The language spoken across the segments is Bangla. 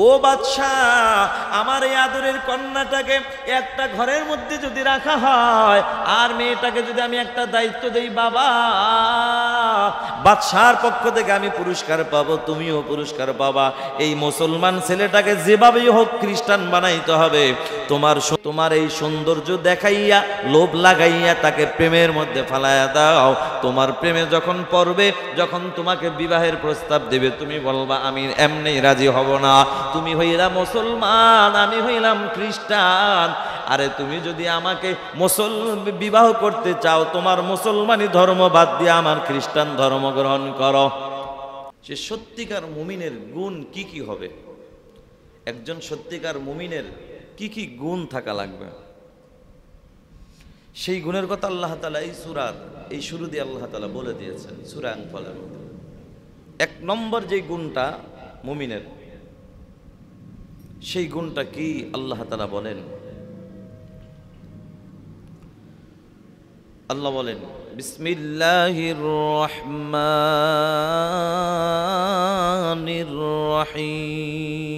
ও বাদশাহ, আমার এই আদরের কন্যাটাকে একটা ঘরের মধ্যে যদি রাখা হয় আর মেয়েটাকে যদি আমি একটা দায়িত্ব দেই বাবা, বাদশার পক্ষ থেকে আমি পুরস্কার পাবো, তুমিও পুরস্কার পাবা। এই মুসলমান ছেলেটাকে যেভাবেই হোক খ্রিস্টান বানাইতে হবে। তোমার এই সৌন্দর্য দেখাইয়া লোভ লাগাইয়া তাকে প্রেমের মধ্যে ফালাইয়া দাও। তোমার প্রেমে যখন পড়বে, যখন তোমাকে বিবাহের প্রস্তাব দেবে, তুমি বলবা আমি এমনি রাজি হব না, তুমি হইলা মুসলমান, আমি হইলাম খ্রিস্টান। আরে তুমি যদি আমাকে বিবাহ করতে চাও, তোমার মুসলমানি ধর্ম বাদ দিয়ে আমার খ্রিস্টান ধর্ম গ্রহণ করো। সে সত্যিকার মুমিনের গুণ কি কি হবে? একজন সত্যিকার মুমিনের কি কি গুণ থাকা লাগবে, সেই গুণের কথা আল্লাহ তাআলা এই সূরার এই শুরু দিয়ে আল্লাহ তাআলা বলে দিয়েছেন সূরা আনফালের মধ্যে। এক নম্বর যে গুণটা মুমিনের, সেই গুণটা কি আল্লাহ তাআলা বলেন? আল্লাহ বলেন বিসমিল্লাহির রহমানির রহিম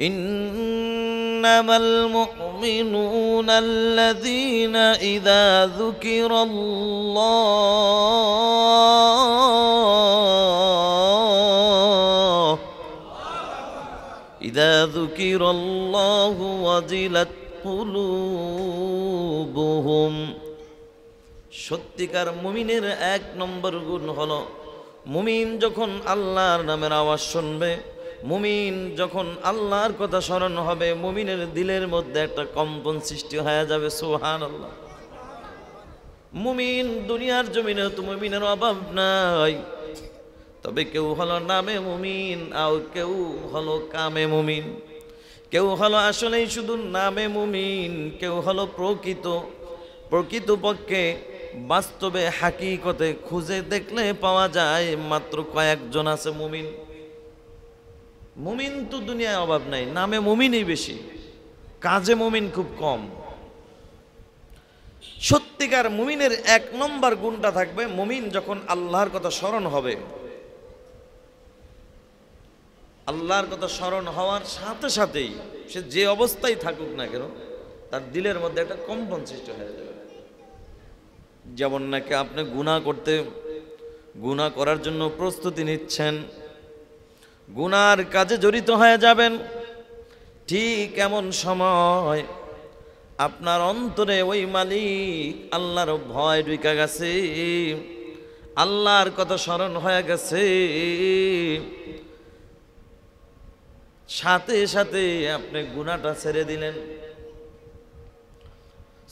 ইন্নামাল মুমিনুনা আল্লাযীনা ইযা যুকিরাল্লাহু ওয়াজিলাত কুলুবুহুম। সত্যিকার মুমিনের এক নম্বর গুণ হলো, মুমিন যখন আল্লাহর নামের আওয়াজ শুনবে, মুমিন যখন আল্লাহর কথা স্মরণ হবে, মুমিনের দিলের মধ্যে একটা কম্পন সৃষ্টি হয়ে যাবে। সুবহানাল্লাহ। মুমিন দুনিয়ার জমিনে তো মুমিনের অভাব নাই, তবে কেউ হলো নামে মুমিন, আর কেউ হলো কামে মুমিন। কেউ হলো আসলেই শুধু নামে মুমিন, কেউ হলো প্রকৃতপক্ষে বাস্তবে হাকিকতে খুঁজে দেখলে পাওয়া যায় মাত্র কয়েকজন আছে মুমিন। মুমিন তো দুনিয়ায় অভাব নাই, নামে মুমিনই বেশি, কাজে মুমিন খুব কম। সত্যিকার মুমিনের এক নম্বর গুণটা থাকবে, মুমিন যখন আল্লাহর কথা স্মরণ হবে, আল্লাহর কথা স্মরণ হওয়ার সাথে সাথেই সে যে অবস্থায় থাকুক না কেন, তার দিলের মধ্যে একটা কম্পন সৃষ্টি হয়ে যাবে। যেমন নাকি আপনি গুনাহ করার জন্য প্রস্তুতি নিচ্ছেন, গুনার কাজে জড়িত হয়ে যাবেন, ঠিক এমন সময় আপনার অন্তরে ওই মালিক আল্লাহর ভয় ঢুকে গেছে, আল্লাহর কথা স্মরণ হয়ে গেছে, সাথে সাথে আপনি গুনাহটা ছেড়ে দিলেন।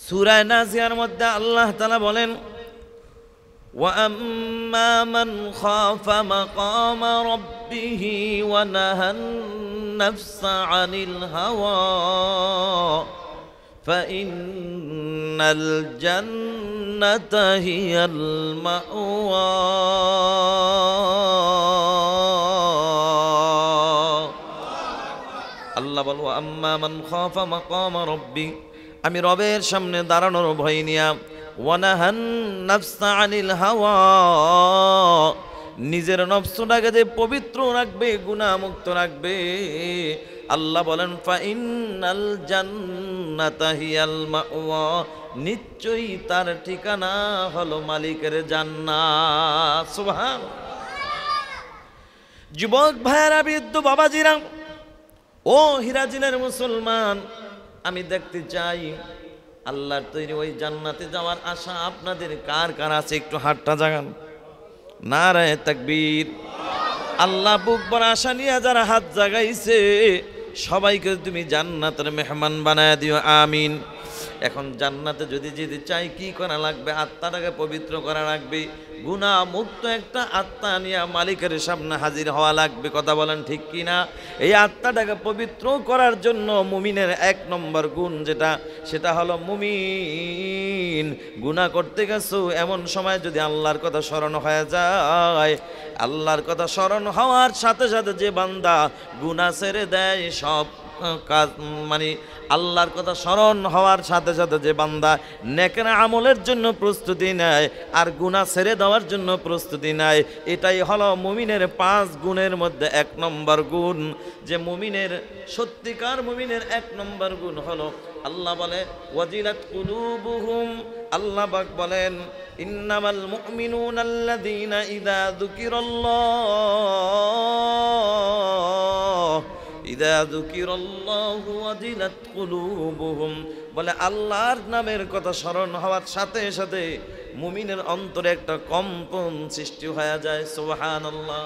সূরা নাজিয়ার মধ্যে আল্লাহ তাআলা বলেন ওয়া আম্মা মান খাফা মাকামা রাব্বিহি ওয়া নাহান নাফসা আনিল হাওয়া ফাইন্নাল জান্নাতা হিয়াল মাওয়া। আল্লাহ বলল আম্মা মান খাফা মাকামা রাব্বি, আমি রবের সামনে দাঁড়ানোর ভয় নিয়া, ওয়া নাহান নাফসা আনিল হাওয়া, নিজের নফসটাকে যে পবিত্র রাখবে, গুনাহমুক্ত রাখবে, আল্লাহ বলেন ফাইন্নাল জান্নাতা হিয়াল মাওয়া, নিশ্চয়ই তার ঠিকানা হলো মালিকের জান্নাত। সুবহানাল্লাহ। যুবক ভাইয়েরা, বৃদ্ধ বাবাজিরা, ও হিরাজিনের মুসলমান, আমি দেখতে চাই আল্লাহর তৈরি ওই জান্নাতে যাওয়ার আশা আপনাদের কার কার আছে? একটু হাতটা জাগান। নারায়ে তাকবীর। আল্লাহ বুক ভরা আশা নিয়ে যারা হাত জাগাইছে, সবাইকে তুমি জান্নাতের মেহমান বানায় দিও, আমিন। এখন জান্নাতে যদি যেতে চাই কি করা লাগবে? আত্মাটাকে পবিত্র করা লাগবে, গুনাহ মুক্ত একটা আত্মা নিয়ে মালিকের সামনে হাজির হওয়া লাগবে। কথা বলেন ঠিক কিনা? এই আত্মাটাকে পবিত্র করার জন্য মুমিনের এক নম্বর গুণ যেটা, সেটা হলো মুমিন গুনাহ করতে গেছো, এমন সময় যদি আল্লাহর কথা স্মরণ হয়ে যায়, আল্লাহর কথা স্মরণ হওয়ার সাথে সাথে যে বান্দা গুনাহ ছেড়ে দেয়, সব কাজ মানে আল্লাহর কথা স্মরণ হওয়ার সাথে সাথে যে বান্দা নেকের আমলের জন্য প্রস্তুতি নেয় আর গুনাহ ছেড়ে দেওয়ার জন্য প্রস্তুতি নেয়, এটাই হলো মুমিনের 5 গুণের মধ্যে 1 নম্বর গুণ। যে মুমিনের সত্যিকার মুমিনের 1 নম্বর গুণ হলো, আল্লাহ বলে ওয়াজিলাত কুলুবুহুম, আল্লাহ পাক বলেন ইন্নামাল মুমিনুনা আল্লাযীনা ইযা যুকিরাল্লাহু ওয়াজিলাত কুলুবুহুম, বলে আল্লাহর নামের কথা স্মরণ হওয়ার সাথে সাথে মুমিনের অন্তরে একটা কম্পন সৃষ্টি হয়ে যায়। সুবহানাল্লাহ।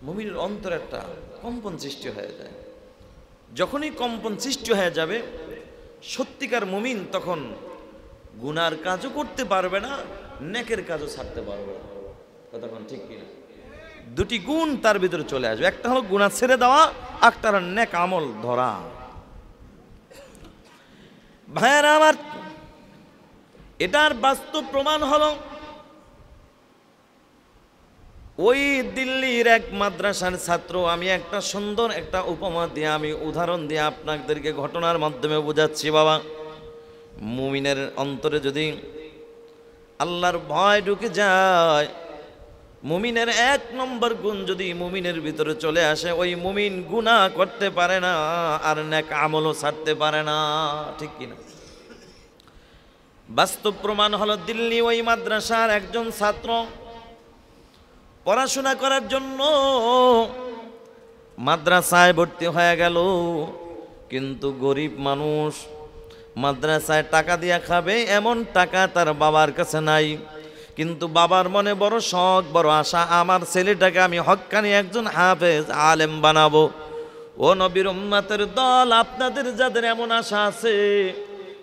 মুমিনের অন্তরে একটা কম্পন সৃষ্টি হয়ে যায়। যখনই কম্পন সৃষ্টি হয়ে যাবে, সত্যিকার মুমিন তখন গুনার কাজও করতে পারবে না, নেকের কাজও ছাড়তে পারবে না। কতক্ষণ ঠিক কিনা? 2টি গুণ তার ভিতরে চলে আসবে। একটা হলো গুনাহ ছেড়ে দেওয়া, একটা হলো নেক আমল ধরা। ভাইয়েরা আমার, এটার বাস্তব প্রমাণ হলো ওই দিল্লির এক মাদ্রাসার ছাত্র। আমি একটা সুন্দর একটা উপমা দিয়ে, আমি উদাহরণ দিয়ে আপনাদেরকে ঘটনার মাধ্যমে বোঝাচ্ছি। বাবা, মুমিনের অন্তরে যদি আল্লাহর ভয় ঢুকে যায়, মুমিনের 1 নম্বর গুণ যদি মুমিনের ভিতরে চলে আসে, ওই মুমিন গুনাহ করতে পারে না আর নেক আমলও ছাড়তে পারে না। ঠিক কিনা? বাস্তব প্রমাণ হলো দিল্লি ওই মাদ্রাসার একজন ছাত্র পড়াশোনা করার জন্য মাদ্রাসায় ভর্তি হয়ে গেল, কিন্তু গরিব মানুষ, মাদ্রাসায় টাকা দিয়া খাবে এমন টাকা তার বাবার কাছে নাই। কিন্তু বাবার মনে বড় শখ, বড় আশা, আমার ছেলেটাকে আমি হক্কানি একজন হাফেজ আলেম বানাবো। ও নবীর উম্মতের দল, আপনাদের যাদের এমন আশা আছে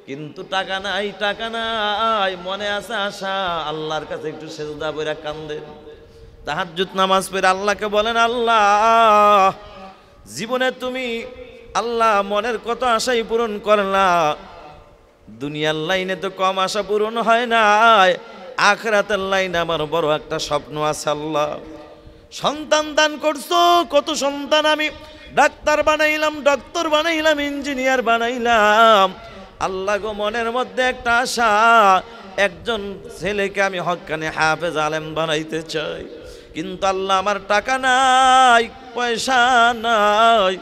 কিন্তু টাকা নাই, টাকা নাই, মনে আছে আশা, আল্লাহর কাছে একটু সেজদা কইরা কান্দেন, তাহাজ্জুদ নামাজ পড়ে আল্লাহকে বলেন, আল্লাহ জীবনে তুমি আল্লাহ মনের কত আশাই পূরণ করলা, দুনিয়ার লাইনে তো কম আশা পূরণ হয় না, আখিরাতের লাইনে আমার বড় একটা স্বপ্ন আছে। আল্লাহ সন্তান দান করছো, কত সন্তান আমি ডাক্তার বানাইলাম, ডক্টর বানাইলাম, ইঞ্জিনিয়ার বানাইলাম, আল্লাহ গো মনের মধ্যে একটা আশা, একজন ছেলেকে আমি হক্কানি হাফেজ আলেম বানাইতে চাই, কিন্তু আল্লাহ আমার টাকা নাই, পয়সা নাই।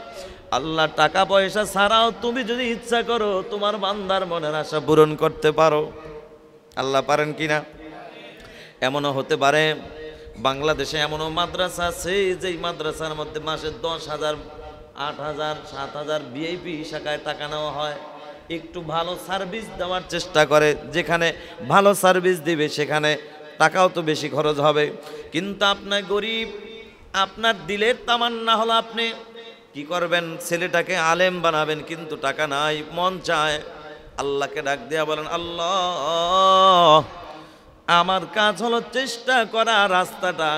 আল্লাহ টাকা পয়সা ছাড়াও তুমি যদি ইচ্ছা করো তোমার বান্দার মনের আশা পূরণ করতে পারো। আল্লাহ পারেন কিনা? এমনও হতে পারে বাংলাদেশে এমনও মাদ্রাসা আছে যেই মাদ্রাসার মধ্যে মাসে 10,000, 8,000, 7,000 ভিআইপি শাখায় টাকা নেওয়া হয়। একটু ভালো সার্ভিস দেওয়ার চেষ্টা করে, যেখানে ভালো সার্ভিস দিবে সেখানে টাকাও তো বেশি খরচ হবে। কিন্তু আপনার গরিব, আপনার দিলের তামান্না হলো আপনি কি করবেন, ছেলেটাকে আলেম বানাবেন, কিন্তু টাকা নাই, মন চায় আল্লাহকে ডাক দিয়া বলেন, আল্লাহ আমার কাজ হলো চেষ্টা করা, রাস্তাটা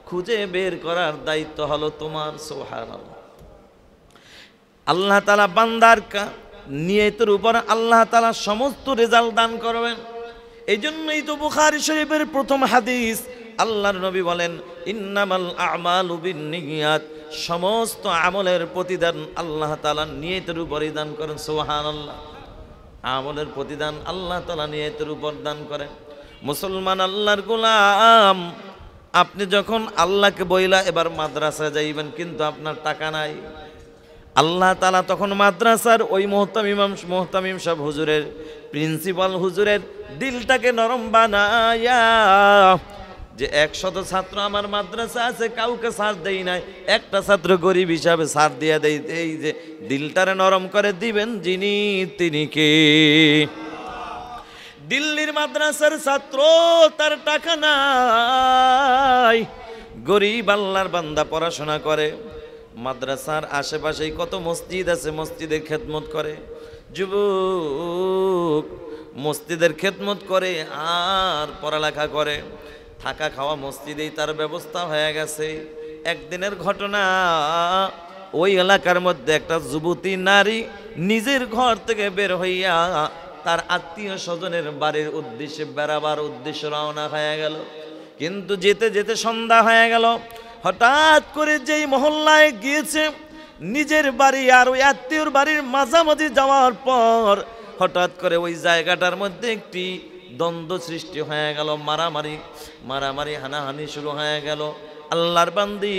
খুঁজে বের করার দায়িত্ব হলো তোমার। সুবহানাল্লাহ। আল্লাহ তাআলা বান্দার নিয়তের উপর আল্লাহ তাআলা সমস্ত রেজাল্ট দান করবেন। এই জন্যই তো বুখারী শরীফের প্রথম হাদিস, আল্লাহর নবী বলেন ইন্নামাল আমালু বিন্নিয়াত, সমস্ত আমলের প্রতিদান আল্লাহ তাআলা নিয়তের উপরই দান করেন। সুবহানাল্লাহ। আমলের প্রতিদান আল্লাহ তাআলা নিয়তের উপর দান করেন। মুসলমান আল্লাহর গোলাম, আপনি যখন আল্লাহকে বইলা এবার মাদ্রাসায় যাইবেন কিন্তু আপনার টাকা নাই, আল্লাহ তাআলা তখন মাদ্রাসার ওই মুহতামিম সাহেব হুজুরের, প্রিন্সিপাল হুজুরের দিলটাকে নরম বানায়া, যে 100 ছাত্র আমার মাদ্রাসা আছে, কাউকে ছাড় দেই নাই, একটা ছাত্র গরিব হিসাবে ছাড় দিয়া দেই, এই যে দিলটারে নরম করে দিবেন যিনি, তিনি কে? দিল্লির মাদ্রাসার ছাত্র, তার টাকা নাই, গরিব আল্লাহর বান্দা পড়াশোনা করে, মাদ্রাসার আশেপাশেই কত মসজিদ আছে, মসজিদের খেদমত করে, যুবক মসজিদের খেদমত করে আর পড়ালেখা করে, থাকা খাওয়া মসজিদেই তার ব্যবস্থা হয়ে গেছে। একদিনের ঘটনা, ওই এলাকার মধ্যে একটা যুবতী নারী নিজের ঘর থেকে বের হইয়া তার আত্মীয় স্বজনের বাড়ির উদ্দেশ্যে বেড়াবার উদ্দেশ্যে রওনা হয়ে গেল। কিন্তু যেতে যেতে সন্ধ্যা হয়ে গেল। হঠাৎ করে যেই মহল্লায় গিয়েছে নিজের বাড়ি আর ওই আত্মীয়র বাড়ির মাঝামাঝি যাওয়ার পর হঠাৎ করে ওই জায়গাটার মধ্যে একটি দ্বন্দ্ব সৃষ্টি হয়ে গেল, মারামারি হানাহানি শুরু হয়ে গেল। আল্লাহর বান্দি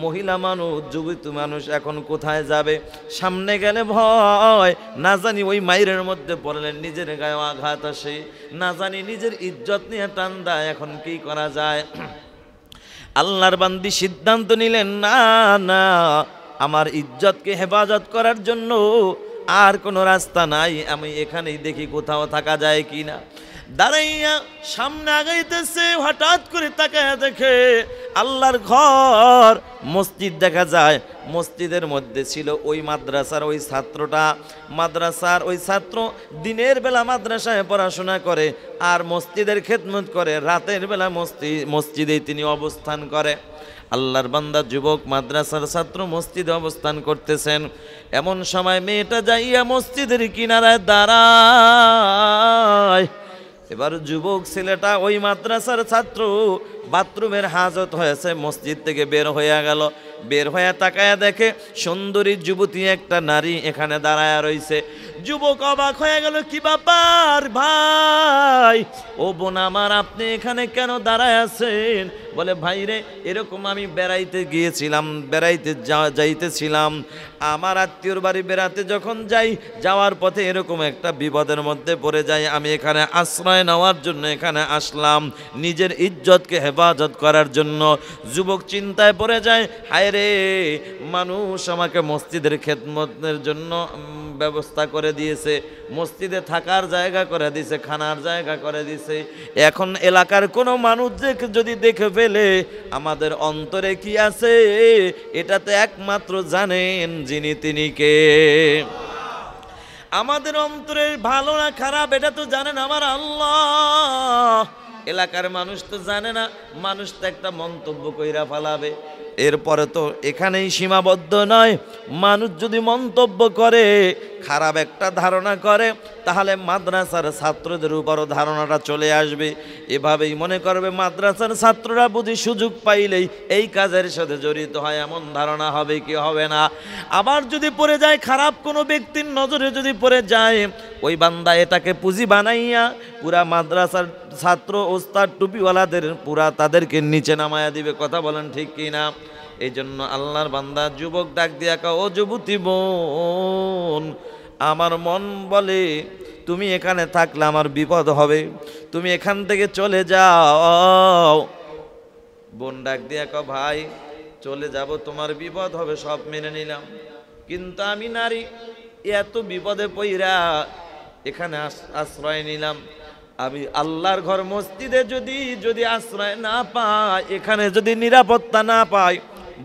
মহিলা মানুষ, যুবতী মানুষ এখন কোথায় যাবে? সামনে গেলে ভয়, না জানি ওই মাইরের মধ্যে পড়লে নিজের গায়ে আঘাত আসে, না জানি নিজের ইজ্জত নিয়ে টান দেয়, এখন কি করা যায়? আল্লাহর বান্দি সিদ্ধান্ত নিলেন, না না, আমার ইজ্জতকে হেফাজত করার জন্য আর কোনো রাস্তা নাই, আমি এখানেই দেখি কোথাও থাকা যায় কি না। দাঁড়াইয়া সামনে আগাইতেছে, হঠাৎ করে তাকায় দেখে আল্লাহর ঘর, মসজিদ দেখা যায়। মসজিদের মধ্যে ছিল ওই মাদ্রাসার ওই ছাত্রটা। মাদ্রাসার ওই ছাত্র দিনের বেলা মাদ্রাসায় পড়াশোনা করে আর মসজিদের খেদমত করে, রাতের বেলা মসজিদেই তিনি অবস্থান করে। আল্লাহর বান্দা যুবক মাদ্রাসার ছাত্র মসজিদে অবস্থান করতেছেন। এমন সময় মেয়েটা যাইয়া মসজিদের কিনারায় দাঁড়ায়। এবার যুবক ছেলেটা, ওই মাদ্রাসার ছাত্র, বাথরুমের হাজত হয়েছে, মসজিদ থেকে বের হয়ে গেল। বের হয়ে তাকায়া দেখে সুন্দরী যুবতী একটা নারী এখানে দাঁড়ায় রইছে। যুবক অবাক হয়ে গেল, কি ব্যাপার ভাই, ও বোন আমার, আপনি এখানে কেন দাঁড়ায় আছেন? বলে, ভাই রে, এরকম আমি বেড়াইতে গিয়েছিলাম, যাইতেছিলাম আমার আত্মীয়র বাড়ি বেড়াতে। যখন যাওয়ার পথে এরকম একটা বিপদের মধ্যে পড়ে যাই, আমি এখানে আশ্রয় নেওয়ার জন্য এখানে আসলাম, নিজের ইজ্জতকে হেফাজত করার জন্য। যুবক চিন্তায় পড়ে যায়, হায় রে, মানুষ আমাকে মসজিদের খেদমতের জন্য ব্যবস্থা করে দিয়েছে, মসজিদে থাকার জায়গা করে দিয়েছে, খানার জায়গা করে দিয়েছে। এখন এলাকার কোনো মানুষ যদি দেখে ফেলে আমাদের অন্তরে কি আছে, এটাতে একমাত্র জানেন যিনি তিনি কে। আমাদের অন্তরের ভালো না খারাপ এটা তো জানেন আমার আল্লাহ। এলাকার মানুষ তো জানে না, মানুষ তো একটা মন্তব্য কইরা ফেলাবে। এরপরে তো এখানেই সীমাবদ্ধ নয়, মানুষ যদি মন্তব্য করে, খারাপ একটা ধারণা করে, তাহলে মাদ্রাসার ছাত্রদের উপরও ধারণাটা চলে আসবে। এভাবেই মনে করবে মাদ্রাসার ছাত্ররা বুঝি সুযোগ পাইলেই এই কাজের সাথে জড়িত হয়, এমন ধারণা হবে কি হবে না। আবার যদি পড়ে যায়, খারাপ কোনো ব্যক্তির নজরে যদি পড়ে যায়, ওই বান্দা এটাকে পুঁজি বানাইয়া পুরা মাদ্রাসার ছাত্র ওস্তাদ টুপিওয়ালাদের পুরা তাদেরকে নিচে নামায়া দিবে। কথা বলেন ঠিক কি না? এই জন্য আল্লাহর বান্দা যুবক ডাক দিয়া কও, ও যুবতী বোন, আমার মন বলে তুমি এখানে থাকলে আমার বিপদ হবে, তুমি এখান থেকে চলে যাও। বোন ডাক দিয়া কও, ভাই চলে যাব, তোমার বিপদ হবে, সব মেনে নিলাম, কিন্তু আমি নারী, এত বিপদে পইরা এখানে আশ্রয় নিলাম, আমি আল্লাহর ঘর মসজিদে যদি আশ্রয় না পাই, এখানে যদি নিরাপত্তা না পাই,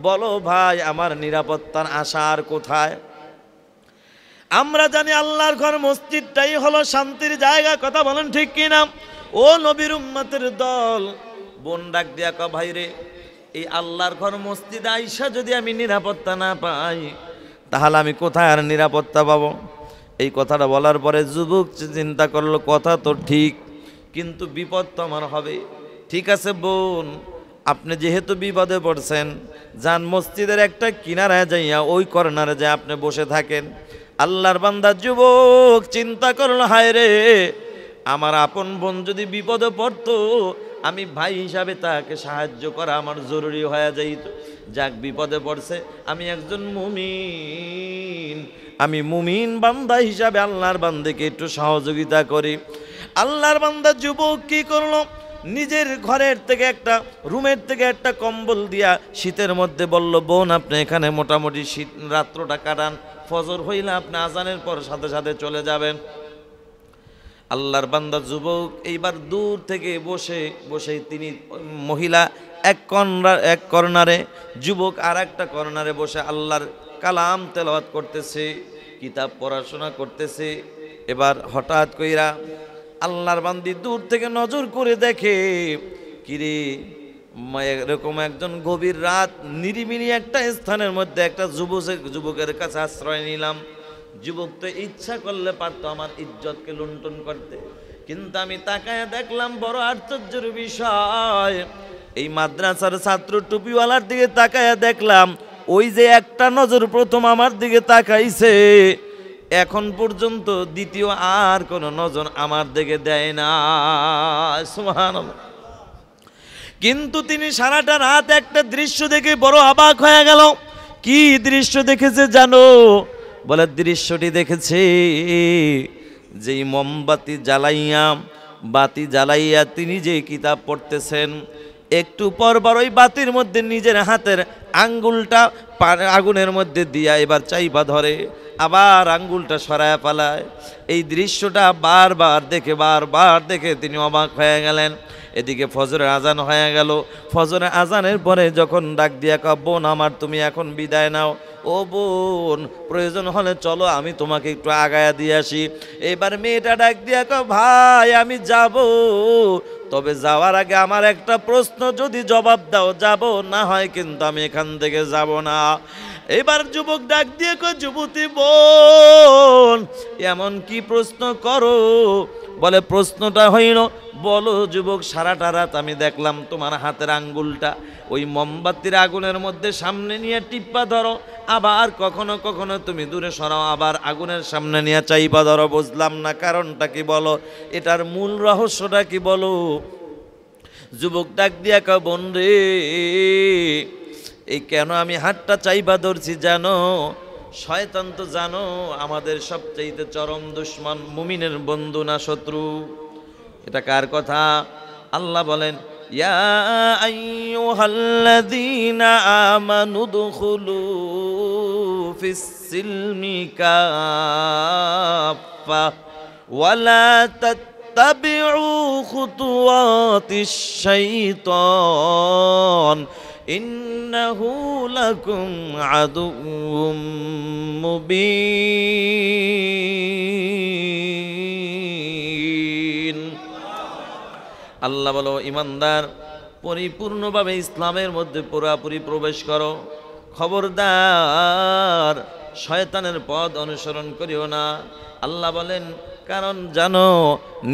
বলো ভাই আমার নিরাপত্তার আশা আর কোথায়? আমরা জানি আল্লাহর ঘর মসজিদটাই হলো শান্তির জায়গা। কথা বলেন ঠিক কিনা? ও নবীর উম্মতের দল, বোন ডাক দিয়া কও, ভাই রে, এই আল্লাহর ঘর মসজিদে আইসা যদি আমি নিরাপত্তা না পাই, তাহলে আমি কোথায় আর নিরাপত্তা পাবো? এই কথাটা বলার পরে যুবক চিন্তা করলো, কথা তো ঠিক, কিন্তু বিপদ তো আমার হবে। ঠিক আছে বোন, আপনি যেহেতু বিপদে পড়ছেন, যান মসজিদের একটা কিনারায় যাইয়া ওই কর্নারে যায় আপনি বসে থাকেন। আল্লাহর বান্দা যুবক চিন্তা করলো, হায় রে, আমার আপন বোন যদি বিপদে পড়তো, আমি ভাই হিসাবে তাকে সাহায্য করা আমার জরুরি হয়ে যাইত। যাক, বিপদে পড়ছে, আমি একজন মুমিন, আমি মুমিন বান্দা হিসাবে আল্লাহর বান্দাকে একটু সহযোগিতা করি। আল্লাহর বান্দা যুবক কি করলো, নিজের ঘরের থেকে একটা রুমের থেকে একটা কম্বল দিয়া শীতের মধ্যে বলল, বোন আপনি এখানে মোটামুটি শীত রাত্রটা কাটান, ফজর হইলে আপনি আজানের পর সাথে সাথে চলে যাবেন। আল্লাহর বান্দা যুবক এইবার দূর থেকে বসে তিনি, মহিলা এক কর্নারে, যুবক আর একটা কর্নারে বসে আল্লাহর কালাম তেলাওয়াত করতেছে, কিতাব পড়াশোনা করতেছে। এবার হঠাৎ কইরা আল্লাহর বান্দি দূর থেকে নজর করে দেখে, কিরে, এরকম একজন গভীর রাত নিরিবিলি একটা স্থানের মধ্যে একটা যুবকের কাছে আশ্রয় নিলাম। যুবক তো ইচ্ছা করলে পারতো আমার ইজ্জতকে লুণ্ঠন করতে, কিন্তু আমি তাকায় দেখলাম বড় আশ্চর্যের বিষয়, এই মাদ্রাসার ছাত্র টুপিওয়ালার দিকে তাকায় দেখলাম ওই যে একটা নজর প্রথম আমার দিকে তাকাইছে, এখন পর্যন্ত দ্বিতীয় আর কোনো নজর আমার দিকে দেয় না। সুবহানাল্লাহ। কিন্তু তিনি সারাটা রাত একটা দৃশ্য দেখে বড় অবাক হয়ে গেল। কি দৃশ্য দেখেছে জানো? বলে দৃশ্যটি দেখেছে যেই মোমবাতি জ্বালাইয়া তিনি যে কিতাব পড়তেছেন, একটু পর ওই বাতির মধ্যে নিজের হাতের আঙ্গুলটা আগুনের মধ্যে দিয়া এবার চাইবা ধরে, আবার আঙ্গুলটা সরায় পালায়। এই দৃশ্যটা বারবার দেখে তিনি অবাক হয়ে গেলেন। এদিকে ফজরের আজান হয়ে গেল। ফজরের আজানের পরে যখন ডাক দিয়া কও, বোন আমার তুমি এখন বিদায় নাও। ও বোন, প্রয়োজন হলে চলো আমি তোমাকে একটু আগায়া দিয়ে আসি। এবার মেয়েটা ডাক দিয়া কও, ভাই আমি যাব, তবে যাওয়ার আগে আমার একটা প্রশ্ন যদি জবাব দাও যাব, না হয় কিন্তু আমি এখান থেকে যাব না। এবার যুবক ডাক দিয়ে কয়, যুবতী বোন এমন কি প্রশ্ন করো? বলে প্রশ্নটা হইল, বলো যুবক, সারাটা রাত আমি দেখলাম তোমার হাতের আঙ্গুলটা ওই মোমবাতির আগুনের মধ্যে সামনে নিয়ে টিপ্পা ধরো, আবার কখনো কখনো তুমি দূরে সরাও, আবার আগুনের সামনে নিয়ে চাইপা ধরো। বুঝলাম না, কারণটা কি বলো, এটার মূল রহস্যটা কি বলো? যুবক ডাক দিয়া কয়, বোন রে, এই কেন আমি হাতটা চাইবা ধরছি জানো? শয়তান তো জানো আমাদের সবচাইতে চরম দুশমন, মুমিনের বন্ধু না শত্রু। এটা কার কথা? আল্লাহ বলেন, ইয়া আইয়ুহাল্লাযীনা আমানু দুখুলু ফিস-সিলমি কাফা ওয়ালা তাত্তাবিউ খুতুওয়াতিশ শাইতান ইন্নাহু লাকুম আদুউম মুবিন। আল্লাহ বলো, ইমানদার পরিপূর্ণভাবে ইসলামের মধ্যে পুরাপুরি প্রবেশ করো, খবরদার শয়তানের পথ অনুসরণ করিও না। আল্লাহ বলেন, কারণ জানো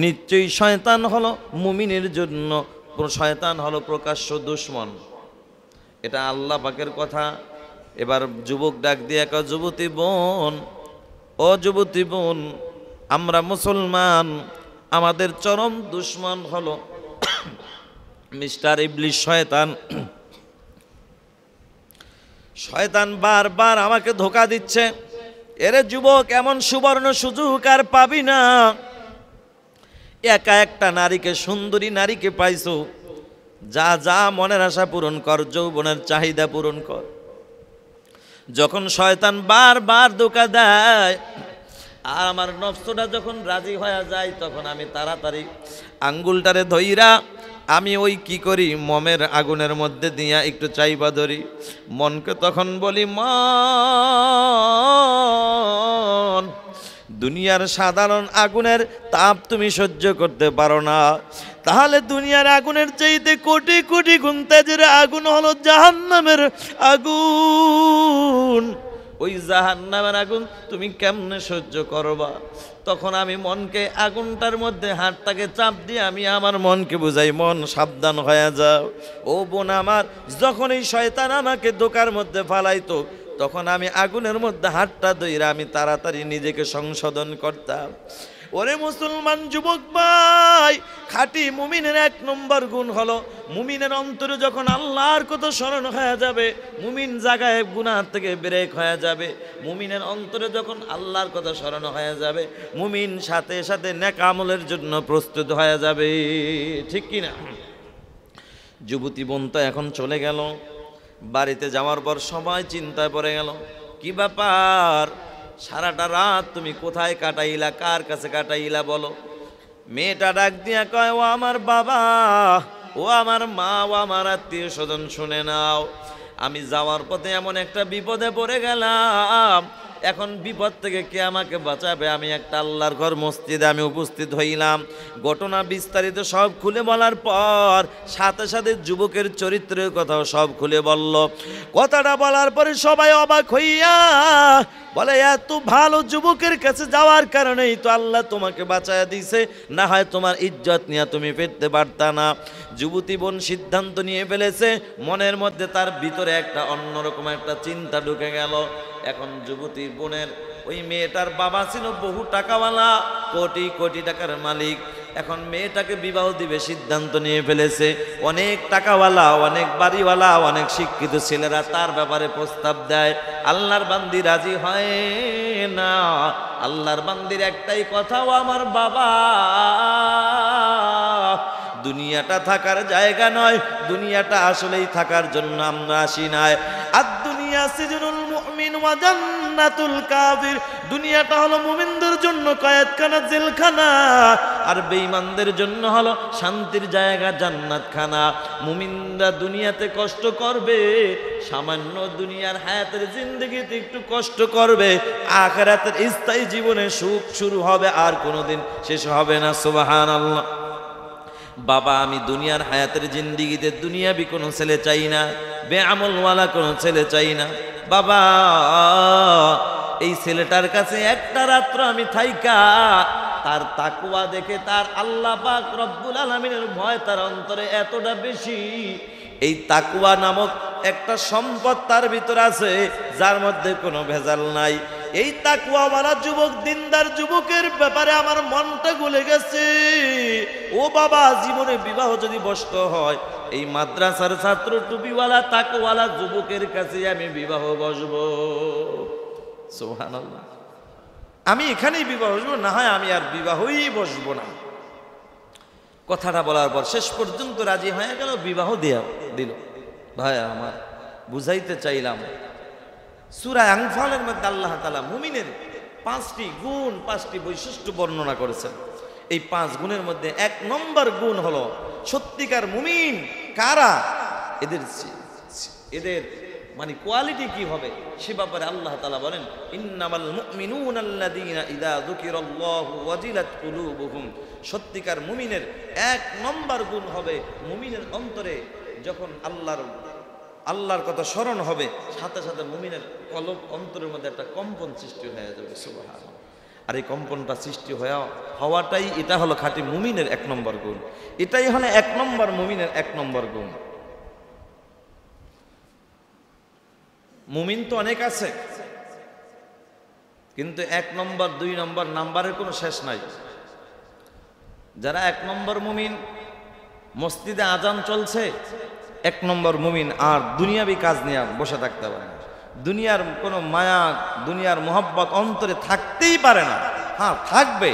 নিশ্চয়ই শয়তান হলো মুমিনের জন্য, শয়তান হলো প্রকাশ্য দুশমন। এটা আল্লাহ পাকের কথা। এবার যুবক ডাক দিয়ে কয়, যুবতী বোন, ও যুবতী বোন, আমরা মুসলমান, আমাদের চরম দুশমন হলো মিস্টার ইবলিস, শয়তান। শয়তান বারবার আমাকে ধোঁকা দিচ্ছে। এরে যুবক, এমন সুবর্ণ সুযোগ আর পাবি না। একা একটা নারীকে, সুন্দরী নারীকে পাইছো, যা যা মনের আশা পূরণ কর, যৌবনের চাহিদা পূরণ কর। যখন শয়তান বারবার ধোঁকা দেয় আর আমার নফসটা যখন রাজি হয়ে যায়, তখন আমি তাড়াতাড়ি আঙ্গুলটারে ধইরা আমি ওই কি করি, মমের আগুনের মধ্যে দিয়া একটু চাইবা ধরি। মনকে তখন বলি, মন, দুনিয়ার সাধারণ আগুনের তাপ তুমি সহ্য করতে পারো না, তাহলে দুনিয়ার আগুনের চাইতে কোটি কোটি গুণ তেজের আগুন হলো জাহান্নামের আগুন। ওই জাহান্নামের আগুন তুমি কেমনে সহ্য করবা? তখন আমি মনকে আগুনটার মধ্যে হাতটাকে চাপ দিয়ে আমি আমার মনকে বুঝাই, মন সাবধান হয়ে যাও। ও বোন আমার, যখন এই শয়তান আমাকে ধোঁকার মধ্যে ফালাইতো, তখন আমি আগুনের মধ্যে হাতটা ধইরা আমি তাড়াতাড়ি নিজেকে সংশোধন করতাম। ওরে মুসলমান যুবক ভাই, খাঁটি মুমিনের এক নম্বর গুণ হলো, মুমিনের অন্তরে যখন আল্লাহর কথা স্মরণ হয়ে যাবে, মুমিন জায়গায় গুনাহ থেকে ব্রেক হয়ে যাবে। মুমিনের অন্তরে যখন আল্লাহর কথা স্মরণ হয়ে যাবে, মুমিন সাথে সাথে নেক আমলের জন্য প্রস্তুত হয়ে যাবে। ঠিক কি না? যুবতী বোন তো এখন চলে গেল। বাড়িতে যাওয়ার পর সবাই চিন্তায় পড়ে গেল, কি ব্যাপার, সারাটা রাত তুমি কোথায় কাটাইলা, কার কাছে কাটাইলা বলো? মেয়েটা ডাক দিয়া কয়, ও আমার বাবা, ও আমার মা, ও আমার আত্মীয় স্বজন, শুনে নাও, আমি যাওয়ার পথে এমন একটা বিপদে পড়ে গেলাম। এখন বিপদ থেকে কে আমাকে বাঁচাবে? আমি একটা আল্লাহর ঘর মসজিদে আমি উপস্থিত হইলাম। ঘটনা বিস্তারিত সব খুলে বলার পর সাথে সাথে যুবকের চরিত্রের কথাও সব খুলে বলল। কথাটা বলার পরে সবাই অবাক হইয়া বলে, এত ভালো যুবকের কাছে যাওয়ার কারণেই তো আল্লাহ তোমাকে বাঁচায়া দিয়েছে, না হয় তোমার ইজ্জত নিয়ে তুমি ফিরতে পারতা না। যুবতী বোন সিদ্ধান্ত নিয়ে ফেলেছে, মনের মধ্যে তার ভিতরে একটা অন্যরকম একটা চিন্তা ঢুকে গেল। এখন যুবতী বোনের ওই মেয়েটার বাবা ছিল বহু টাকাওয়ালা, কোটি কোটি টাকার মালিক। এখন মেয়েটাকে বিবাহ দিবে সিদ্ধান্ত নিয়ে ফেলেছে। অনেক টাকাওয়ালা, অনেক বাড়িওয়ালা, অনেক শিক্ষিত ছেলেরা তার ব্যাপারে প্রস্তাব দেয়। আল্লাহর বান্দি রাজি হয় না। আল্লাহর বান্দির একটাই কথা, ও আমার বাবা, দুনিয়াটা থাকার জায়গা নয়, দুনিয়াটা আসলেই থাকার জন্য আমরা আসি নাই। আর দুনিয়া সিজনুল মুমিন ওয়া জান্নাতুল কাফির, দুনিয়াটা হলো মুমিনদের জন্য কয়েদখানা, জেলখানা, আর বেঈমানদের জন্য হলো শান্তির জায়গা, জান্নাতখানা। মুমিনরা দুনিয়াতে কষ্ট করবে, সামান্য দুনিয়ার হায়াতের জিন্দেগিতে একটু কষ্ট করবে, আখিরাতের স্থায়ী জীবনে সুখ শুরু হবে, আর কোনোদিন শেষ হবে না। সুবহানাল্লাহ। বাবা, আমি দুনিয়ার হায়াতের জিন্দিগিতে দুনিয়াবি কোনো ছেলে চাই না, বেআমলওয়ালা কোনো ছেলে চাই না। বাবা, এই ছেলেটার কাছে একটা রাত্র আমি থাইকা তার তাকওয়া দেখে, তার আল্লাহ পাক রব্বুল আলামিনের ভয় তার অন্তরে এতটা বেশি, এই তাকওয়া নামক একটা সম্পদ তার ভিতর আছে যার মধ্যে কোনো ভেজাল নাই। এই তাকওয়াওয়ালা যুবক, দিনদার যুবকের ব্যাপারে আমার মনটা গলে গেছে। ও বাবা, জীবনে বিবাহ যদি বসত হয়, এই মাদ্রাসার ছাত্র টুপিওয়ালা তাকওয়ালা যুবকের কাছে আমি বিবাহ বসবো। সুবহানাল্লাহ। আমি এখানেই বিবাহ বসবো, না হয় আমি আর বিবাহই বসবো না। কথাটা বলার পর শেষ পর্যন্ত রাজি হয়ে গেল, বিবাহ দিল। ভাই আমার, বুঝাইতে চাইলাম, সূরা আনফালের মধ্যে আল্লাহ তাআলা মুমিনের 5টি গুণ, 5টি বৈশিষ্ট্য বর্ণনা করেছেন। এই 5 গুণের মধ্যে 1 নম্বর গুণ হলো সত্যিকার মুমিন কারা, এদের মানে কোয়ালিটি কি হবে সে ব্যাপারে আল্লাহ তাআলা বলেন, ইন্নামাল মুমিনুনা আল্লাযীনা ইযা যুকিরাল্লাহু ওয়াজিলাত কুলুবুহুম। সত্যিকার মুমিনের 1 নম্বর গুণ হবে, মুমিনের অন্তরে যখন আল্লাহর কথা স্মরণ হবে, সাথে সাথে মুমিনের কলব, অন্তরের মধ্যে একটা কম্পন সৃষ্টি হয়ে যাবে। সুবহানাল্লাহ। আর এই কম্পনটা সৃষ্টি হওয়াটাই এটা হলো খাঁটি মুমিনের 1 নম্বর গুণ। এটাই হলো 1 নম্বর মুমিনের 1 নম্বর গুণ। মুমিন তো অনেক আছে, কিন্তু 1 নম্বর 2 নম্বর নাম্বারের কোনো শেষ নাই। যারা 1 নম্বর মুমিন, মসজিদে আজান চলছে, 1 নম্বর মুমিন, আর দুনিয়াবি কাজ নিয়ে বসে থাকতে পারে না। দুনিয়ার কোনো মায়া, দুনিয়ার মোহব্বত অন্তরে থাকতেই পারে না। হ্যাঁ, থাকবে,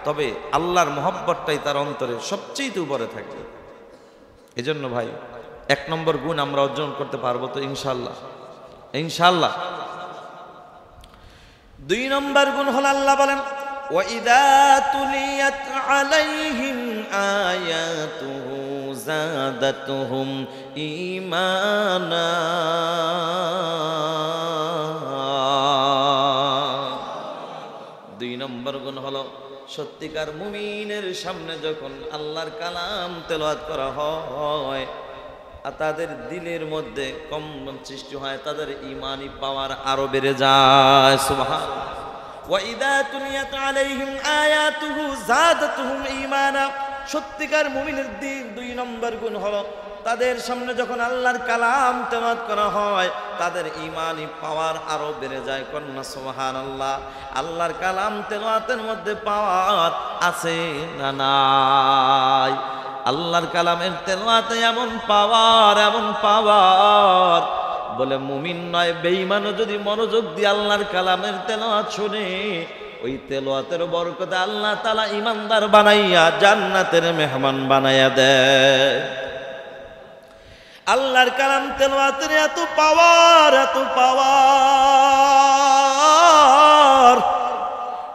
তবে আল্লাহর মোহব্বতটাই তার অন্তরে সবচেয়ে উপরে থাকবে। এজন্য ভাই, 1 নম্বর গুণ আমরা অর্জন করতে পারবো তো ইনশাআল্লাহ, ইনশাআল্লাহ। 2 নম্বর গুণ হলো, আল্লাহ বলেন, وَإِذَا تُلِيَتْ عَلَيْهِمْ آيَاتُهُ زَادَتْهُمْ إِيمَانًا। 2 নম্বর গুণ হলো, সত্যিকার মুমিনের সামনে যখন আল্লাহর কালাম তেলাওয়াত করা হয়, আর তাদের দিলের মধ্যে কম্পন সৃষ্টি হয়, তাদের ঈমানি পাওয়ার আরো বেড়ে যায়। সুবহানাল্লাহ। وَإِذَا تُلِيَتْ عَلَيْهِمْ آيَاتُهُ زَادَتْهُمْ إِيمَانًا। সত্যিকার মুমিনের 2 নম্বর গুণ হলো, তাদের সামনে যখন আল্লাহর কালাম তেলাওয়াত করা হয়, তাদের ঈমানি পাওয়ার আরো বেড়ে যায়। কন্যা সুবহানাল্লাহ। আল্লাহর কালাম তেলাওয়াতের মধ্যে পাওয়ার আছে না নাই? আল্লাহর কালামের তেলাওয়াতে এমন পাওয়ার, বলে মুমিন নয়, বেঈমানও যদি মনোযোগ দিয়ে আল্লাহর কালামের তেলাওয়াত শুনে, ওই তেলাওয়াতের বরকতে আল্লাহ তাআলা ঈমানদার বানাইয়া জান্নাতের মেহমান বানাইয়া দেয়। আল্লাহর কালাম তেলাওয়াতের এত পাওয়ার,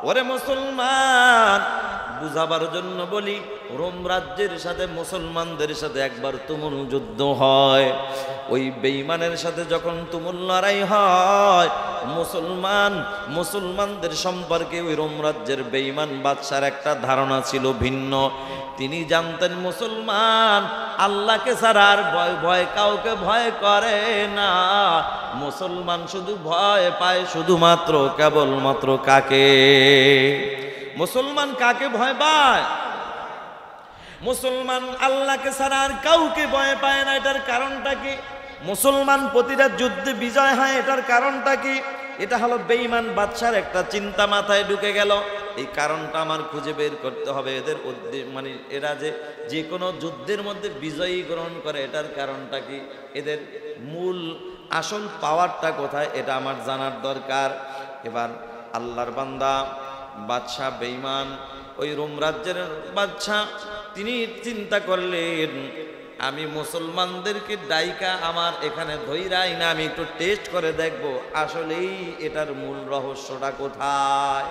ওরে মুসলমান, বুঝাবার জন্য বলি, রোম রাজ্যের সাথে মুসলমানদের সাথে একবার তুমুল যুদ্ধ হয়। ওই বেঈমানের সাথে যখন তুমুল লড়াই হয়, মুসলমানদের সম্পর্কে ওই রোম রাজ্যের বেঈমান বাদশার একটা ধারণা ছিল ভিন্ন। তিনি জানতেন মুসলমান আল্লাহকে ছাড়া আর ভয় কাউকে ভয় করে না। মুসলমান শুধু ভয় পায় শুধুমাত্র কেবলমাত্র কাকে? মুসলমান কাকে ভয় পায়? মুসলমান আল্লাহকে ছাড়া আর কাউকে ভয় পায় না। এটার কারণটা কি? মুসলমান প্রতিটা যুদ্ধে বিজয় হয়, এটার কারণটা কি? এটা হলো বেঈমান বাদশার একটা চিন্তা মাথায় ঢুকে গেল। এই কারণটা আমার খুঁজে বের করতে হবে। এদের মানে এরা যে কোনো যুদ্ধের মধ্যে বিজয়ী গ্রহণ করে, এটার কারণটা কি? এদের মূল আসল পাওয়ারটা কোথায়, এটা আমার জানার দরকার। এবার আল্লাহর বান্দা বাদশাহ বেঈমান, ওই রোম রাজ্যের বাদশাহ, তিনি চিন্তা করলেন আমি মুসলমানদেরকে ডাইকা আমার এখানে ধইরাই না, আমি একটু টেস্ট করে দেখব আসলেই এটার মূল রহস্যটা কোথায়।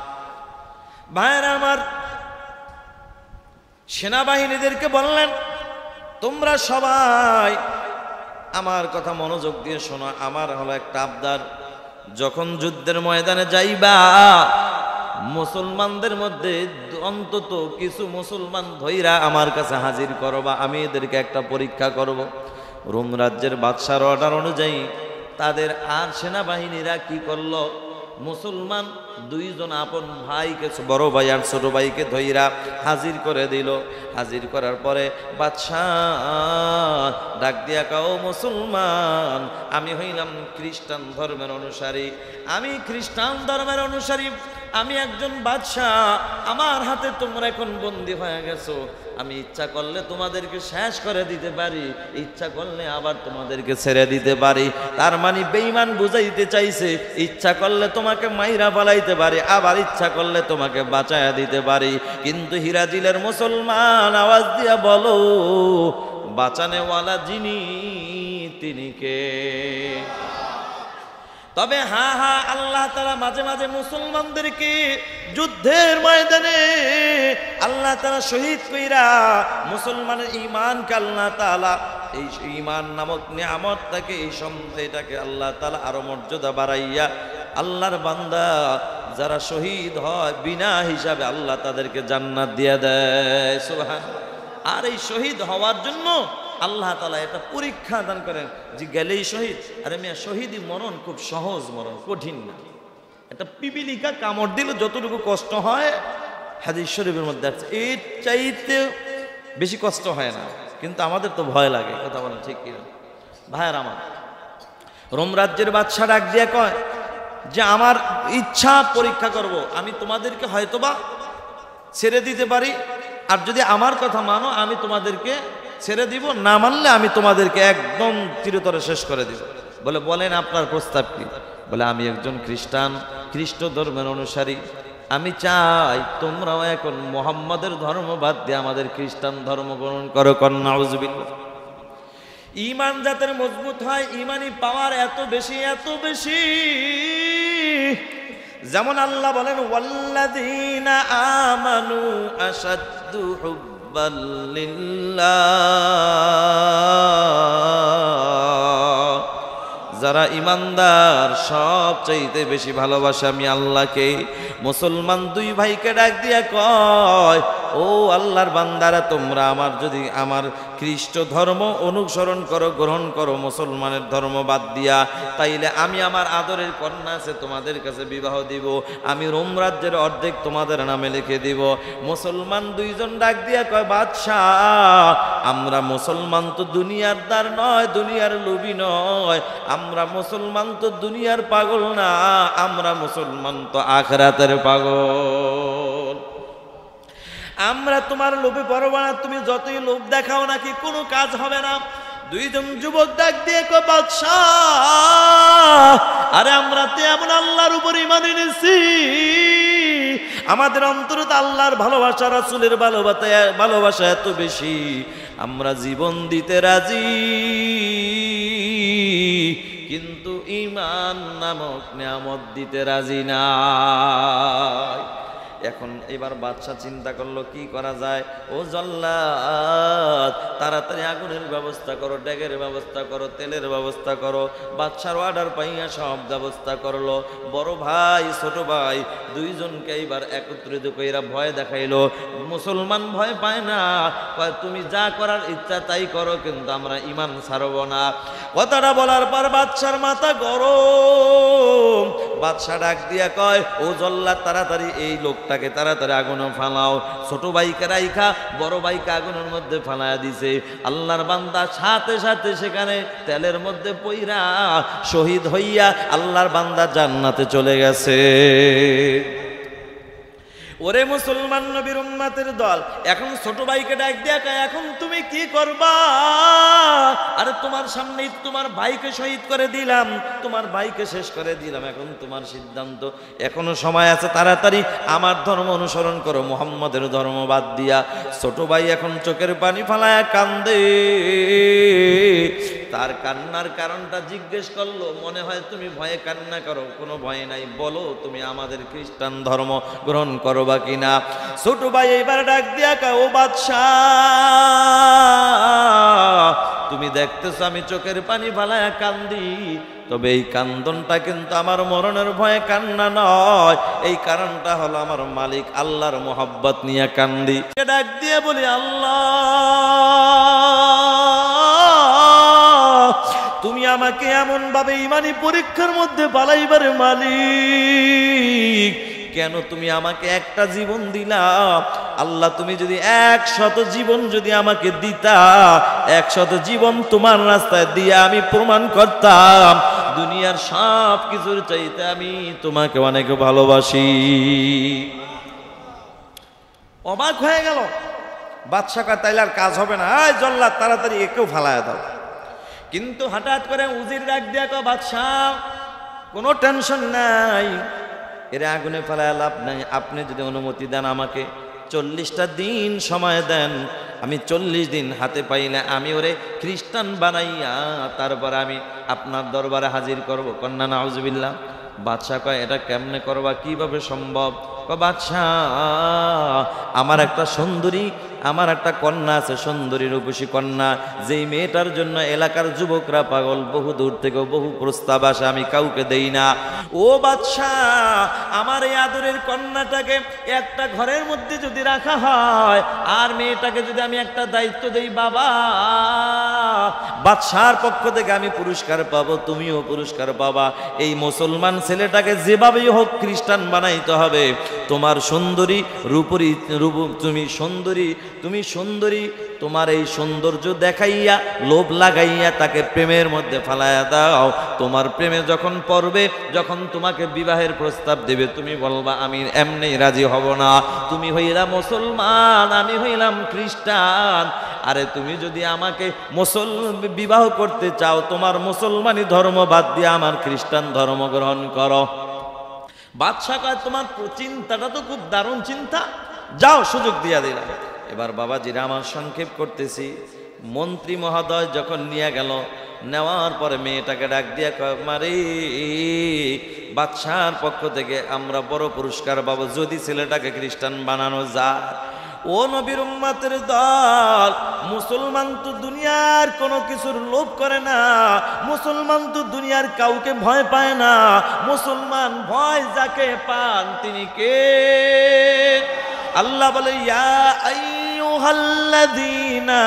ভাইরা আমার, সেনাবাহিনীদেরকে বললেন তোমরা সবাই আমার কথা মনোযোগ দিয়ে শোনো। আমার হলো একটা আবদার, যখন যুদ্ধের ময়দানে যাইবা মুসলমানদের মধ্যে অন্তত কিছু মুসলমান ধইরা আমার কাছে হাজির করবা, আমি এদেরকে একটা পরীক্ষা করব। রোম রাজ্যের বাদশার অর্ডার অনুযায়ী তাদের আর সেনাবাহিনীরা কি করলো, মুসলমান দুইজন আপন ভাইকে, বড় ভাই আর ছোট ভাইকে ধইরা হাজির করে দিল। হাজির করার পরে বাদশাহ ডাক দিয়া কাও মুসলমান, আমি হইলাম খ্রিস্টান ধর্মের অনুসারী, আমি খ্রিস্টান ধর্মের অনুসারী, আমি একজন বাদশাহ, আমার হাতে তোমরা এখন বন্দী হয়ে গেছো। আমি ইচ্ছা করলে তোমাদেরকে শেষ করে দিতে পারি, ইচ্ছা করলে আবার তোমাদেরকে ছেড়ে দিতে পারি। তার মানে বেঈমান বুঝাইতে চাইছে ইচ্ছা করলে তোমাকে মাইরা পালাইতে পারি, আবার ইচ্ছা করলে তোমাকে বাঁচায়া দিতে পারি। কিন্তু হিরাজিলের মুসলমান আওয়াজ দিয়া বলো, বাঁচানেওয়ালা যিনি তিনি কে? তবে হ্যাঁ হ্যাঁ, আল্লাহ তাআলা মাঝে মাঝে মুসলমানদেরকে যুদ্ধের ময়দানে আল্লাহ তাআলা শহীদ কইরা মুসলমানের ঈমানকে আল্লাহ তাআলা, এই ঈমান নামক নিয়ামতটাকে, এই সম্পদটাকে আল্লাহ তাআলা আরো মর্যাদা বাড়াইয়া আল্লাহর বান্দা যারা শহীদ হয় বিনা হিসাবে আল্লাহ তাদেরকে জান্নাত দিয়ে দেয়। সুবহানাল্লাহ। আর এই শহীদ হওয়ার জন্য আল্লাহ তাআলা এটা পরীক্ষা দান করেন যে গেলেই শহীদ। আরে মিয়া, শহীদি মরণ খুব সহজ মরণ, কঠিন না। একটা পিপিলিকা কামড় দিলে যতটুকু কষ্ট হয় হাদিস শরীফের মধ্যে আছে, এর চাইতে বেশি কষ্ট হয় না। কিন্তু আমাদের তো ভয় লাগে, কথা বলেন ঠিক কিনা? ভাইয়ার আমার, রোম রাজ্যের বাদশা ডাক দিয়ে কয় যে আমার ইচ্ছা পরীক্ষা করব, আমি তোমাদেরকে হয়তোবা ছেড়ে দিতে পারি, আর যদি আমার কথা মানো আমি তোমাদেরকে ছেড়ে দিব, না মানলে আমি তোমাদেরকে একদম চিরতরে শেষ করে দিব। বলেন আপনার প্রস্তাব কি? বলে আমি একজন খ্রিস্ট ধর্মের অনুসারী, আমি চাই তোমরাও এখন মুহাম্মাদের ধর্ম বাদ দিয়ে আমাদের খ্রিস্টান ধর্ম গ্রহণ করো। নাউজুবিল্লাহ। ঈমান যাদের মজবুত হয়, ঈমানি পাওয়ার এত বেশি এত বেশি, যেমন আল্লাহ বলেন ওয়াল্লাযীনা আমানু আশাদ্দু হুব্বাল লিল্লাহ, যারা ইমানদার সবচাইতে বেশি ভালোবাসে আমি আল্লাহকে। মুসলমান দুই ভাইকে ডাক দিয়া কয়, ও আল্লাহর বান্দারা, তোমরা যদি আমার খ্রিস্ট ধর্ম অনুসরণ করো, গ্রহণ করো মুসলমানের ধর্ম বাদ দিয়া, তাইলে আমি আমার আদরের কন্যা আছে তোমাদের কাছে বিবাহ দিব, আমি রোম রাজ্যের অর্ধেক তোমাদের নামে লিখে দিব। মুসলমান দুইজন ডাক দিয়া কয়, বাদশাহ, আমরা মুসলমান তো দুনিয়ার দার নয়, দুনিয়ার লোভী নয়, আমরা মুসলমান তো দুনিয়ার পাগল না, আমরা মুসলমান তো আখিরাতের পাগল। আমরা তোমার লোভে পড়বো না, তুমি যতই লোভ দেখাও নাকি কোনো কাজ হবে না। দুইজন যুবক ডাক দিয়ে কয়, বাদশাহ, আরে আমরা তো এমন আল্লাহর উপর ঈমান এনেছি, আমাদের অন্তরে তো আল্লাহর ভালোবাসা, রাসূলের ভালোবাসা এত বেশি, আমরা জীবন দিতে রাজি, কিন্তু ঈমান নামক নিয়ামত দিতে রাজি না। এখন এবার বাদশা চিন্তা করলো কি করা যায়। ও জল্লাদ, তাড়াতাড়ি আগুনের ব্যবস্থা করো, ডেগের ব্যবস্থা করো, তেলের ব্যবস্থা করো। বাদশার অর্ডার পাইয়া সব ব্যবস্থা করলো। বড় ভাই ছোট ভাই দুইজনকে এবার একত্রিত কইরা ভয় দেখাইলো। মুসলমান ভয় পায় না, কয় তুমি যা করার ইচ্ছা তাই করো, কিন্তু আমরা ঈমান ছাড়ব না। কথাটা বলার পর বাদশার মাথা গরম। বাদশা ডাক দিয়া কয়, ও জল্লাদ, তাড়াতাড়ি এই লোকটাকে তাড়াতাড়ি আগুনে ফালাও। ছোট ভাইকে রাইখা বড় ভাইকে আগুনের মধ্যে ফালায়া দিছে। আল্লাহর বান্দা সাথে সাথে সেখানে তেলের মধ্যে পইরা শহীদ হইয়া আল্লাহর বান্দা জান্নাতে চলে গেছে। ওরে মুসলমান নবীর উম্মতের দল, এখন ছোট ভাইকে ডাক দিয়া কয়, এখন তুমি কি করবা? আরে তোমার সামনেই তোমার ভাইকে শহীদ করে দিলাম, তোমার ভাইকে শেষ করে দিলাম, এখন তোমার সিদ্ধান্ত, এখনো সময় আছে, তাড়াতাড়ি আমার ধর্ম অনুসরণ করো, মুহাম্মদের ধর্ম বাদ দিয়া। ছোট ভাই এখন চোখের পানি ফালায়া কান্দে। তার কান্নার কারণটা জিজ্ঞেস করলো। মনে হয় তুমি ভয়ে কান্না করো, কোনো ভয় নাই, বলো তুমি আমাদের খ্রিস্টান ধর্ম গ্রহণ করো বা কিনা। ছোট ভাই এইবার ডাক দিয়া কয়, ও বাদশাহ, তুমি দেখতেছো আমি চোখের পানি ফালায়া কান্দি, তবে এই কান্দনটা কিন্তু আমার মরণের ভয়ে কান্না নয়। এই কারণটা হলো আমার মালিক আল্লাহর মোহাব্বত নিয়ে কান্দি। ডাক দিয়ে বলি, আল্লাহ, তুমি আমাকে এমন ভাবে ইমানি পরীক্ষার মধ্যে পালাইবারে মালিক, কেন তুমি আমাকে একটা জীবন দিলা? আল্লাহ, তুমি যদি 100 জীবন যদি আমাকে দিতা, 100 জীবন তোমার রাস্তায় দিয়ে আমি প্রমাণ করতাম দুনিয়ার সব কিছুর চাইতে আমি তোমাকে অনেক ভালোবাসি। অবাক হয়ে গেল বাদশা, তাইলে আর কাজ হবে না, এই জল্লাদ তাড়াতাড়ি একেও ফালায়া দাও। কিন্তু হঠাৎ করে উজির ডাক দিয়া কয়, বাদশাহ কোনো টেনশন নাই, এর আগুনে ফেলায় লাভ নাই, আপনি যদি অনুমতি দেন আমাকে 40টা দিন সময় দেন, আমি 40 দিন হাতে পাইলে আমি ওরে খ্রিস্টান বানাইয়া তারপর আমি আপনার দরবারে হাজির করব। কন্যা নাউজুবিল্লাহ। বাদশাহ কয়, এটা কেমনে করবা, কিভাবে সম্ভব? কয়, বাদশাহ আমার একটা সুন্দরী, আমার একটা কন্যা আছে, সুন্দরী রূপসী কন্যা, যেই মেয়েটার জন্য এলাকার যুবকরা পাগল, বহু দূর থেকে বহু প্রস্তাব আসে, আমি কাউকে দেই না। ও বাদশাহ, আমার এই আদরের কন্যাটাকে একটা ঘরের মধ্যে যদি রাখা হয় আর মেয়েটাকে যদি আমি একটা দায়িত্ব দেই, বাবা, বাদশার পক্ষ থেকে আমি পুরস্কার পাবো, তুমিও পুরস্কার পাবা। এই মুসলমান ছেলেটাকে যেভাবেই হোক খ্রিস্টান বানাইতে হবে। তোমার সুন্দরী রূপরী, তুমি সুন্দরী, তোমার এই সৌন্দর্য দেখাইয়া লোভ লাগাইয়া তাকে প্রেমের মধ্যে ফালাইয়া দাও। তোমার প্রেমে যখন পড়বে, যখন তোমাকে বিবাহের প্রস্তাব দেবে, তুমি বলবা আমি এমনি রাজি হব না, তুমি হইলাম মুসলমান, আমি হইলাম খ্রিস্টান। আরে তুমি যদি আমাকে বিবাহ করতে চাও, তোমার মুসলমানি ধর্ম বাদ দিয়ে আমার খ্রিস্টান ধর্ম গ্রহণ করো। বাদশাহ কয়, তোমার চিন্তাটা তো খুব দারুণ চিন্তা, যাও, সুযোগ দিয়া দিলাম। এবার বাবাজিরা আমার সংক্ষেপ করতেছি, মন্ত্রী মহোদয় যখন নিয়ে গেল, নেওয়ার পরে মেয়েটাকে ডাক দিয়া কয়, মারে, বাদশার পক্ষ থেকে আমরা বড় পুরস্কার পাবো যদি ছেলেটাকে খ্রিস্টান বানানো যায়। ও নবীর উম্মতের দল, মুসলমান তো দুনিয়ার কোনো কিছুর লোভ করে না, মুসলমান তো দুনিয়ার কাউকে ভয় পায় না। মুসলমান ভয় যাকে পান তিনি কে? আল্লাহ বলে, ইয়া আইয়ুহাল্লাযীনা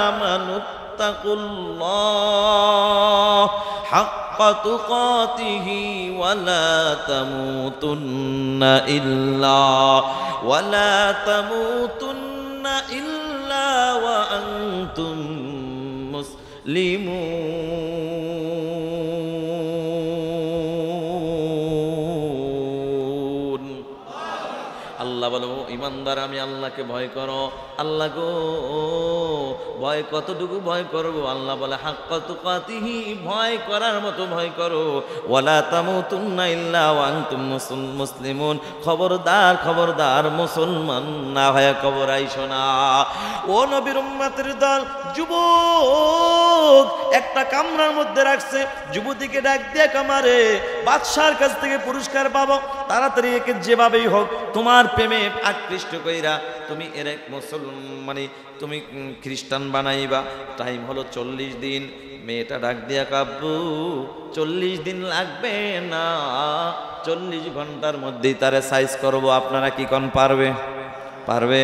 আমানুত্তাকুল্লাহ হাক্কা তুকাতিহি ওয়া লা তামুতুন্না ইল্লা ওয়া আনতুম মুসলিমুন। আল্লাহ বলো, ইমানদার আমি আল্লাহকে ভয় করো। আল্লাহ গো, ভয় কতটুকু ভয় করবো? আল্লাহ বলে, হাক্কা তুকাতিহি, ভয় করার মতো ভয় করো। ওয়ালা তামুতুন্না ইল্লা ওয়া আনতুম মুসলিমুন, খবরদার খবরদার, মুসলমান না হয়ে কবর আইসো না। ও নবীর উম্মতের দল, যুবক একটা কামরার মধ্যে রাখছে, যুবতীকে ডাক দিয়ে, কামারে, বাদশার কাছ থেকে পুরস্কার পাবো, তাড়াতাড়ি একে যেভাবেই হোক তোমার প্রেমে আকৃষ্ট কইরা তুমি এর এক মানে তুমি খ্রিস্টান বানাইবা। টাইম হলো 40 দিন। মেয়েটা ডাক দিয়া কাব্বু 40 দিন লাগবে না, 40 ঘন্টার মধ্যেই তারে সাইজ করব। আপনারা কি কোন পারবে? পারবে?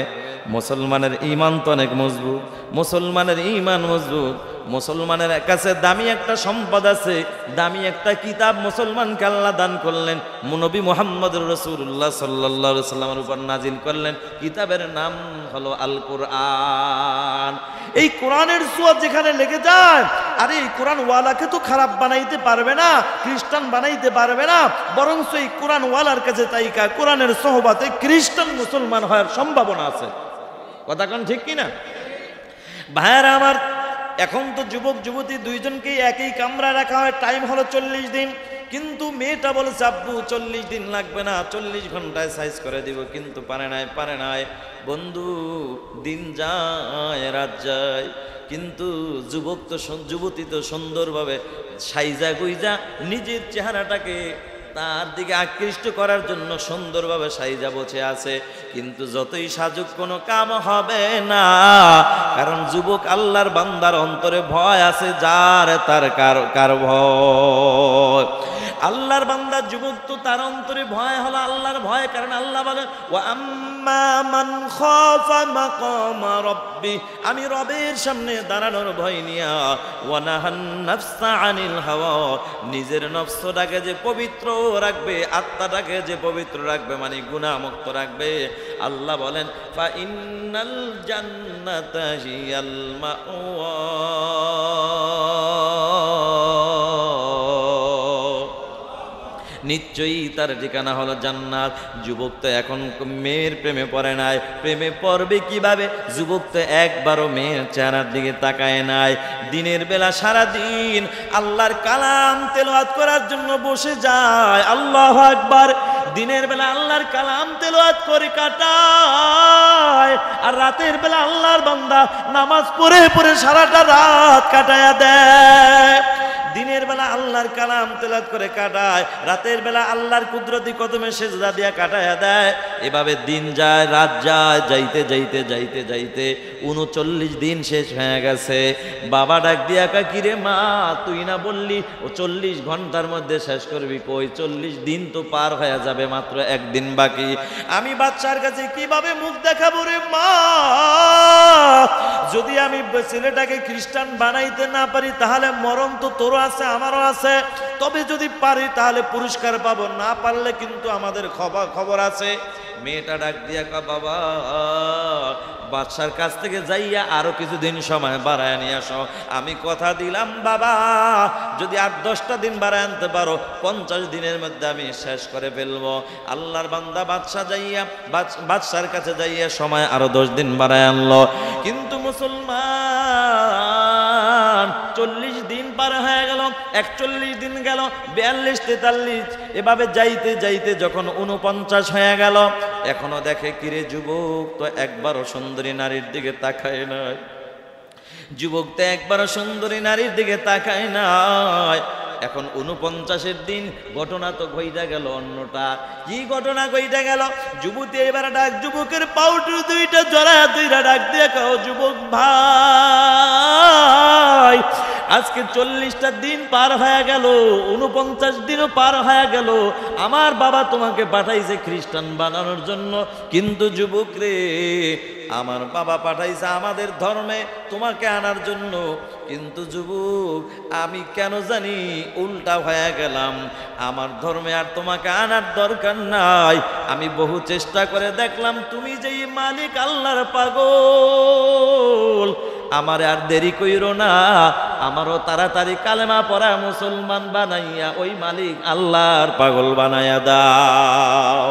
মুসলমানের ঈমান তো অনেক মজবুত, মুসলমানের ঈমান মজবুত। মুসলমানের কাছে দামি একটা সম্পদ আছে, দামি একটা কিতাব মুসলমানকে আল্লাহ দান করলেন। নবী মুহাম্মদুর রাসূলুল্লাহ সাল্লাল্লাহু আলাইহি সাল্লামের উপর নাজিল করলেন। কিতাবের নাম হলো আল কোরআন। এই কোরআনের ছোঁয়া যেখানে লেগে যায়, আরে এই কোরআন ওয়ালাকে তো খারাপ বানাইতে পারবে না, খ্রিস্টান বানাইতে পারবে না, বরং এই কোরআন ওয়ালার কাছে তাইকা কোরআনের সোহবাতে খ্রিস্টান মুসলমান হওয়ার সম্ভাবনা আছে। কথা কোন ঠিক কিনা ভাইরা আমার? এখন তো যুবক যুবতী দুইজনকেই একই কামরা রাখা হয়, টাইম হলো 40 দিন। কিন্তু মেয়েটা বলেছে আব্বু 40 দিন লাগবে না, 40 ঘন্টায় সাইজ করে দিব। কিন্তু পারে নাই বন্ধু। দিন যায় রাত যায়, কিন্তু যুবতী তো সুন্দরভাবে সাইজা গুইজা নিজের চেহারাটাকে তার দিকে আকৃষ্ট করার জন্য সুন্দরভাবে সাইজা বসে আছে। কিন্তু যতই সাজুক কোনো কাম হবে না, কারণ যুবক আল্লাহর বান্দার অন্তরে ভয় আছে, যার তার কার ভয়। আল্লাহর বান্দা যুবক তো তার অন্তরে ভয় হলো আল্লাহর ভয়। কারণ আল্লাহ বলেন ওয়া আম্মা মান খাফা মাকামা রাব্বি, আমি রবের সামনে দাঁড়ানোর ভয় নিয়া, ওয়া নাহান নাফসা আনিল হাওয়া, নিজের নফসটাকে যে পবিত্র রাখবে, আত্মাটাকে যে পবিত্র রাখবে, মানে গুনাহমুক্ত রাখবে। আল্লাহ বলেন ফা ইন্নাল জান্নাতা হিয়াল মাওয়া, নিশ্চয়ই তার ঠিকানা হলো জান্নাত। যুবক তো এখন মেয়ের প্রেমে পড়ে নাই, প্রেমে পড়বে কিভাবে? যুবক তো একবারও মেয়ের চেহারার দিকে তাকায় নাই। দিনের বেলা সারা দিন আল্লাহর কালাম তেলাওয়াত করার জন্য বসে যায়, আল্লাহু আকবার। দিনের বেলা আল্লাহর কালাম তেলাওয়াত করে কাটায়, আর রাতের বেলা আল্লাহর বান্দা নামাজ পড়ে পড়ে সারাটা রাত কাটায়া দেয়। দিনের বেলা আল্লাহর কালাম তেলাওয়াত করে কাটায়, রাতের বেলা আল্লাহর কুদরতি কদমে সেজদা দিয়া কাটায়া দেয়। এভাবে দিন যায় রাত যায়, যাইতে যাইতে যাইতে যাইতে 39 দিন শেষ হয়ে গেছে। বাবা ডাক দিয়া কিরে মা, তুই না বললি ও 40 ঘন্টার মধ্যে শেষ করবি? কই 40 দিন তো পার হয়ে যাবে, মাত্র একদিন বাকি। আমি বাচ্চার কাছে কিভাবে মুখ দেখাবো রে মা? যদি আমি ছেলেটাকে খ্রিস্টান বানাইতে না পারি, তাহলে মরণ তো তোরও আছে আমারও আছে। তবে যদি পারি তাহলে পুরস্কার পাবো, না পারলে কিন্তু আমাদের খবর আছে। মেয়েটা ডাক দিয়া বাবা, বাদশার কাছ থেকে যাইয়া আরো কিছুদিন সময় বাড়ায় নিয়ে আসো। আমি কথা দিলাম বাবা, যদি 8-10টা দিন বাড়ায় আনতে পারো, 50 দিনের মধ্যে আমি শেষ করে ফেলবো। আল্লাহর বান্দা বাদশার কাছে যাইয়া সময় আরো 10 দিন বাড়ায় আনলো। কিন্তু মুসলমান 40 দিন পার হয়ে গেল, 41 দিন গেল, 42, 43, এভাবে যাইতে যাইতে যখন 49 হয়ে গেল, এখনো দেখে কিরে যুবক তো একবারও সুন্দরী নারীর দিকে তাকায় নাই। যুবক তো একবারও সুন্দরী নারীর দিকে তাকায় নাই। এখন 49 দিন, ঘটনা তো ঘইটা গেল অন্যটা। কি ঘটনা ঘইটা গেল? যুবতী এবার ডাক, যুবকের পাউডার দুইটা জড়ায় দুইটা ডাক দিয়ে কাও, যুবক ভাই আজকে 40টা দিন পার হয়ে গেল, 49 দিনও পার হয়ে গেল। আমার বাবা তোমাকে পাঠাইছে খ্রিস্টান বানানোর জন্য, কিন্তু যুবক রে, আমার বাবা পাঠাইছে আমাদের ধর্মে তোমাকে আনার জন্য, কিন্তু যুবক আমি কেন জানি উল্টা হয়ে গেলাম। আমার ধর্মে আর তোমাকে আনার দরকার নাই। আমি বহু চেষ্টা করে দেখলাম, তুমি যেই মালিক আল্লাহর পাগল, আমার আর দেরি কইরো না, আমারও তাড়াতাড়ি কালেমা পড়া মুসলমান বানাইয়া ওই মালিক আল্লাহর পাগল বানাইয়া দাও।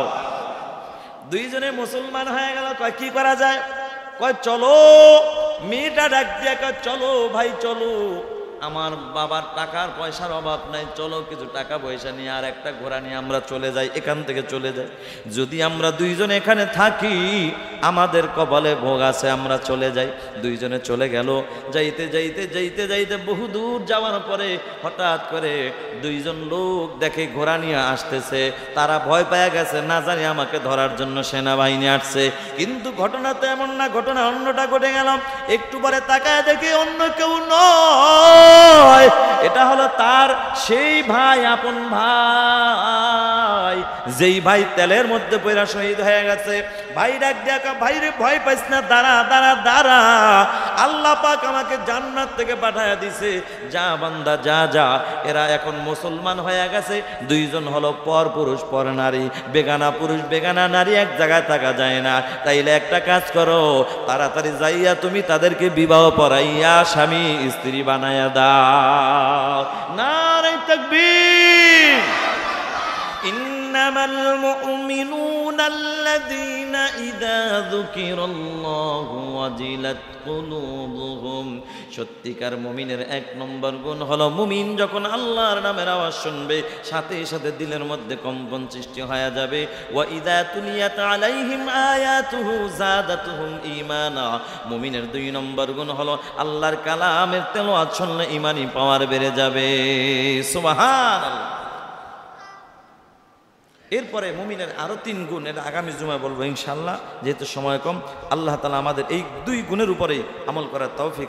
দুইজনে মুসলমান হয়ে গেল। কয় কি করা যায়? কয় চলো। মেয়েটা ডাক দিয়া কয় চলো ভাই চলো, আমার বাবার টাকার পয়সার অভাব নাই, চলো কিছু টাকা পয়সা নিয়ে আর একটা ঘোড়া নিয়ে আমরা চলে যাই, এখান থেকে চলে যাই। যদি আমরা দুইজন এখানে থাকি আমাদের কপালে ভোগ আছে, আমরা চলে যাই। দুইজনে চলে গেল। যাইতে যাইতে যাইতে যাইতে বহু দূর যাওয়ার পরে হঠাৎ করে দুইজন লোক দেখে ঘোড়া নিয়ে আসতেছে। তারা ভয় পেয়ে গেছে, না জানি আমাকে ধরার জন্য সেনাবাহিনী আসছে। কিন্তু ঘটনা তো এমন না, ঘটনা অন্যটা ঘটে গেল। একটু পরে তাকায় দেখে অন্য কেউ নয়, এটা হলো তার সেই ভাই, আপন ভাই, যেই ভাই তেলের মধ্যে পয়রা শহীদ হয়ে গেছে। ভাই ডাক দেখা, ভাই রে ভয় পাইস না, দাঁড়া দাঁড়া দাঁড়া, আল্লাহ পাক আমাকে জান্নাত থেকে পাঠায়া দিছে, যা বান্দা যা যা। এরা এখন মুসলমান হয়ে গেছে। দুইজন হলো পর পুরুষ পর নারী, বেগানা পুরুষ বেগানা নারী এক জায়গায় থাকা যায় না। তাইলে একটা কাজ করো, তাড়াতাড়ি যাইয়া তুমি তাদেরকে বিবাহ পড়াইয়া স্বামী স্ত্রী বানাইয়া দাও। নারে তাকবীর। ইন্নামাল মুমিনুনা আল্লাযীনা ইযা যুকিরাল্লাহু ওয়াজিলাত কুলুবুহুম। সত্যিকার মুমিনের এক নম্বর গুণ হলো, মুমিন যখন আল্লাহর নামের আওয়াজ শুনবে সাথে সাথে দিলের মধ্যে কম্পন সৃষ্টি হয়ে যাবে। ওয়া ইযা তুলিয়াত আলাইহিম আয়াতুহু যাদাতুহুম ঈমানা। মুমিনের দুই নম্বর গুণ হলো, আল্লাহর কালামের তেলাওয়াত শুনলে ঈমানি পাওয়ার বেড়ে যাবে। সুবহানাল্লাহ। এরপরে মুমিনের আরো 3 গুণ, এটা আগামী জুমায় বলবো ইনশাআল্লাহ, যেহেতু সময় কম। আল্লাহ তাআলা আমাদের এই 2 গুণের উপরেই আমল করার তৌফিক